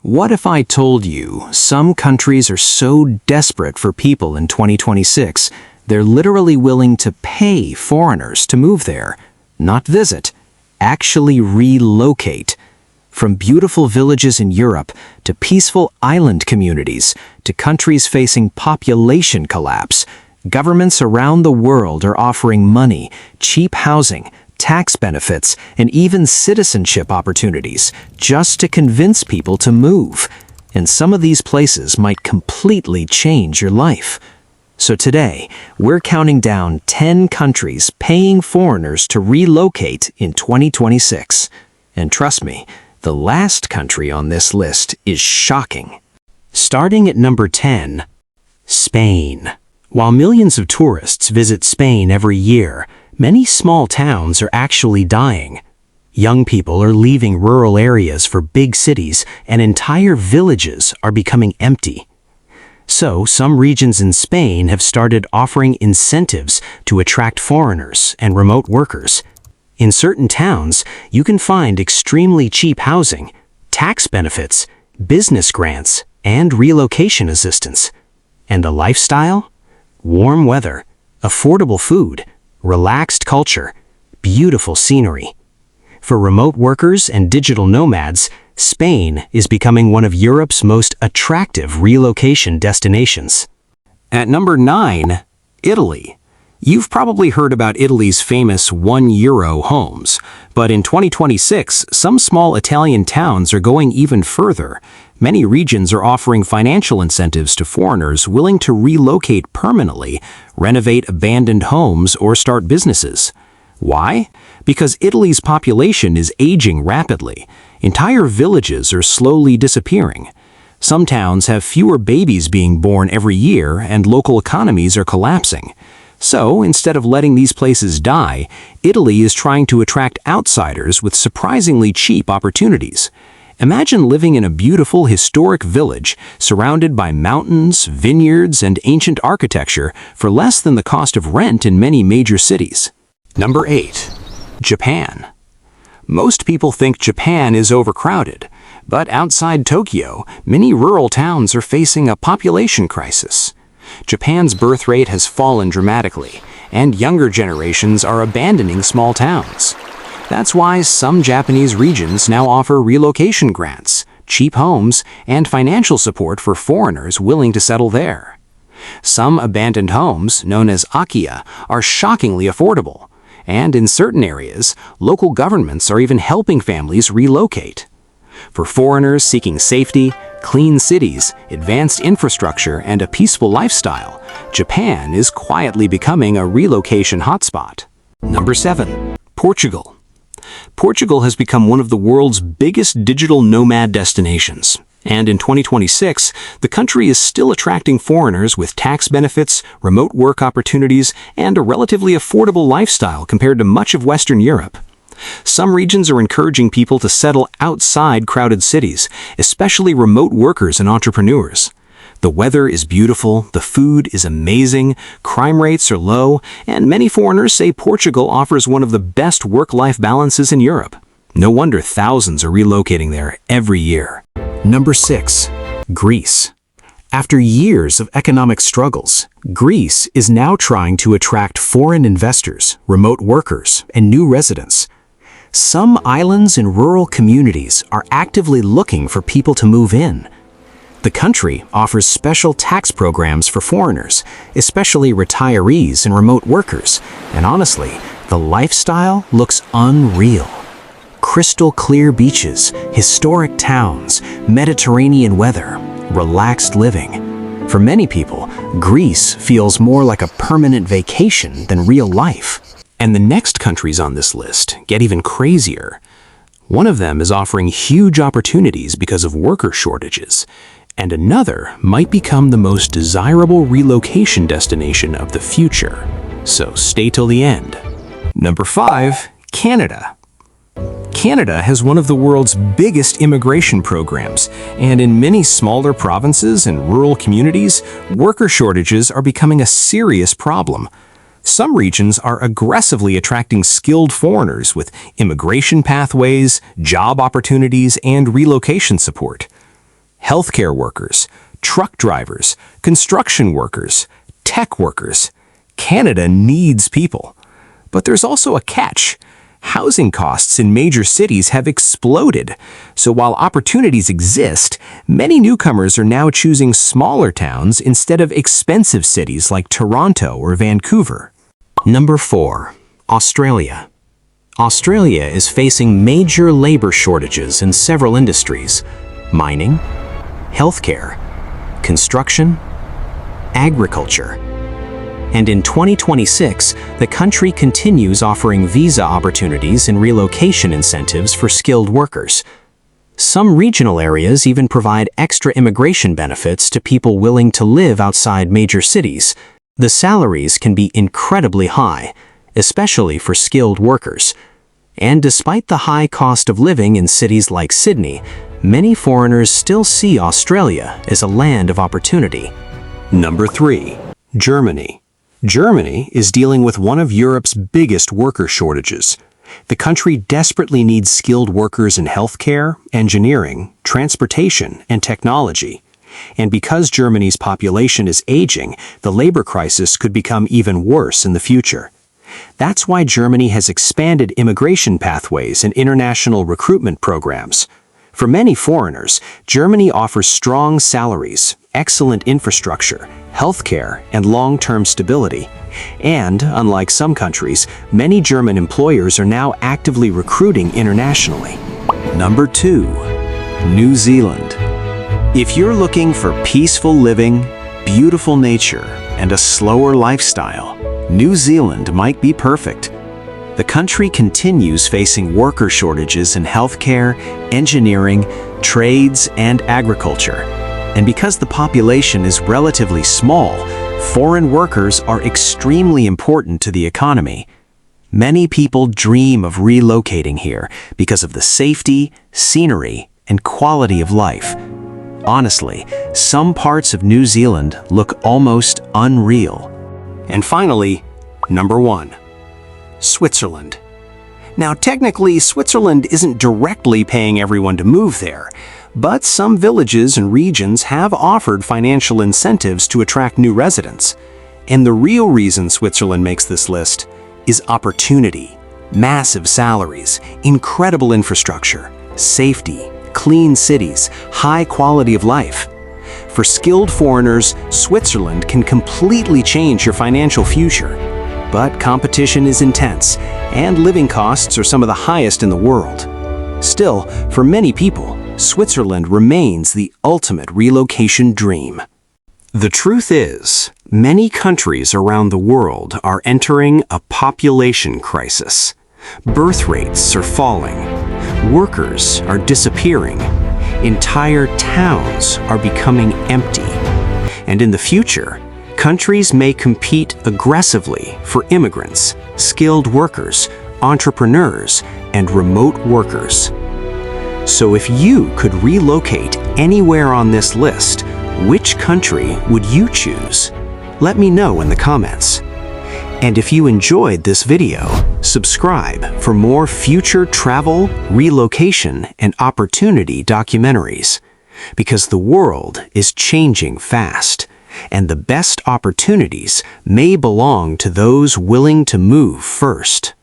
What if I told you some countries are so desperate for people in 2026, they're literally willing to pay foreigners to move there, not visit, actually relocate? From beautiful villages in Europe to peaceful island communities to countries facing population collapse, governments around the world are offering money, cheap housing, tax benefits, and even citizenship opportunities just to convince people to move. And some of these places might completely change your life. So today, we're counting down 10 countries paying foreigners to relocate in 2026. And trust me, the last country on this list is shocking. Starting at number 10, Spain. While millions of tourists visit Spain every year, many small towns are actually dying. Young people are leaving rural areas for big cities, and entire villages are becoming empty. So, some regions in Spain have started offering incentives to attract foreigners and remote workers. In certain towns, you can find extremely cheap housing, tax benefits, business grants, and relocation assistance. And the lifestyle? Warm weather, affordable food, relaxed culture, beautiful scenery. For remote workers and digital nomads, Spain is becoming one of Europe's most attractive relocation destinations. At number 9, Italy. You've probably heard about Italy's famous €1 homes, but in 2026, some small Italian towns are going even further. Many regions are offering financial incentives to foreigners willing to relocate permanently, renovate abandoned homes, or start businesses. Why? Because Italy's population is aging rapidly. Entire villages are slowly disappearing. Some towns have fewer babies being born every year, and local economies are collapsing. So, instead of letting these places die, Italy is trying to attract outsiders with surprisingly cheap opportunities. Imagine living in a beautiful historic village surrounded by mountains, vineyards, and ancient architecture for less than the cost of rent in many major cities. Number 8. Japan. Most people think Japan is overcrowded, but outside Tokyo, many rural towns are facing a population crisis. Japan's birth rate has fallen dramatically, and younger generations are abandoning small towns. That's why some Japanese regions now offer relocation grants, cheap homes, and financial support for foreigners willing to settle there. Some abandoned homes, known as akiya, are shockingly affordable, and in certain areas, local governments are even helping families relocate. For foreigners seeking safety, clean cities, advanced infrastructure, and a peaceful lifestyle, Japan is quietly becoming a relocation hotspot. Number 7. Portugal. Portugal has become one of the world's biggest digital nomad destinations. And in 2026, the country is still attracting foreigners with tax benefits, remote work opportunities, and a relatively affordable lifestyle compared to much of Western Europe. Some regions are encouraging people to settle outside crowded cities, especially remote workers and entrepreneurs. The weather is beautiful, the food is amazing, crime rates are low, and many foreigners say Portugal offers one of the best work-life balances in Europe. No wonder thousands are relocating there every year. Number 6. Greece. After years of economic struggles, Greece is now trying to attract foreign investors, remote workers, and new residents. Some islands and rural communities are actively looking for people to move in. The country offers special tax programs for foreigners, especially retirees and remote workers, and honestly, the lifestyle looks unreal. Crystal clear beaches, historic towns, Mediterranean weather, relaxed living. For many people, Greece feels more like a permanent vacation than real life. And the next countries on this list get even crazier. One of them is offering huge opportunities because of worker shortages, and another might become the most desirable relocation destination of the future. So stay till the end. Number 5, Canada. Canada has one of the world's biggest immigration programs, and in many smaller provinces and rural communities, worker shortages are becoming a serious problem. Some regions are aggressively attracting skilled foreigners with immigration pathways, job opportunities, and relocation support. healthcare workers, truck drivers, construction workers, tech workers. Canada needs people. But there's also a catch. Housing costs in major cities have exploded, so while opportunities exist, many newcomers are now choosing smaller towns instead of expensive cities like Toronto or Vancouver. Number 4. Australia. Australia is facing major labor shortages in several industries: mining, healthcare, construction, agriculture. And in 2026, the country continues offering visa opportunities and relocation incentives for skilled workers. Some regional areas even provide extra immigration benefits to people willing to live outside major cities. The salaries can be incredibly high, especially for skilled workers. And despite the high cost of living in cities like Sydney, many foreigners still see Australia as a land of opportunity. Number 3. Germany. Germany is dealing with one of Europe's biggest worker shortages. The country desperately needs skilled workers in healthcare, engineering, transportation, and technology. And because Germany's population is aging, the labor crisis could become even worse in the future. That's why Germany has expanded immigration pathways and international recruitment programs. For many foreigners, Germany offers strong salaries, excellent infrastructure, healthcare, and long-term stability. And, unlike some countries, many German employers are now actively recruiting internationally. Number 2. New Zealand. If you're looking for peaceful living, beautiful nature, and a slower lifestyle, New Zealand might be perfect. The country continues facing worker shortages in healthcare, engineering, trades, and agriculture. And because the population is relatively small, foreign workers are extremely important to the economy. Many people dream of relocating here because of the safety, scenery, and quality of life. Honestly, some parts of New Zealand look almost unreal. And finally, number 1. Switzerland. Now, technically, Switzerland isn't directly paying everyone to move there, but some villages and regions have offered financial incentives to attract new residents. And the real reason Switzerland makes this list is opportunity, massive salaries, incredible infrastructure, safety, clean cities, high quality of life. For skilled foreigners, Switzerland can completely change your financial future. But competition is intense, and living costs are some of the highest in the world. Still, for many people, Switzerland remains the ultimate relocation dream. The truth is, many countries around the world are entering a population crisis. Birth rates are falling. Workers are disappearing. Entire towns are becoming empty. And in the future, countries may compete aggressively for immigrants, skilled workers, entrepreneurs, and remote workers. So if you could relocate anywhere on this list, which country would you choose? Let me know in the comments. And if you enjoyed this video, subscribe for more future travel, relocation, and opportunity documentaries. Because the world is changing fast, and the best opportunities may belong to those willing to move first.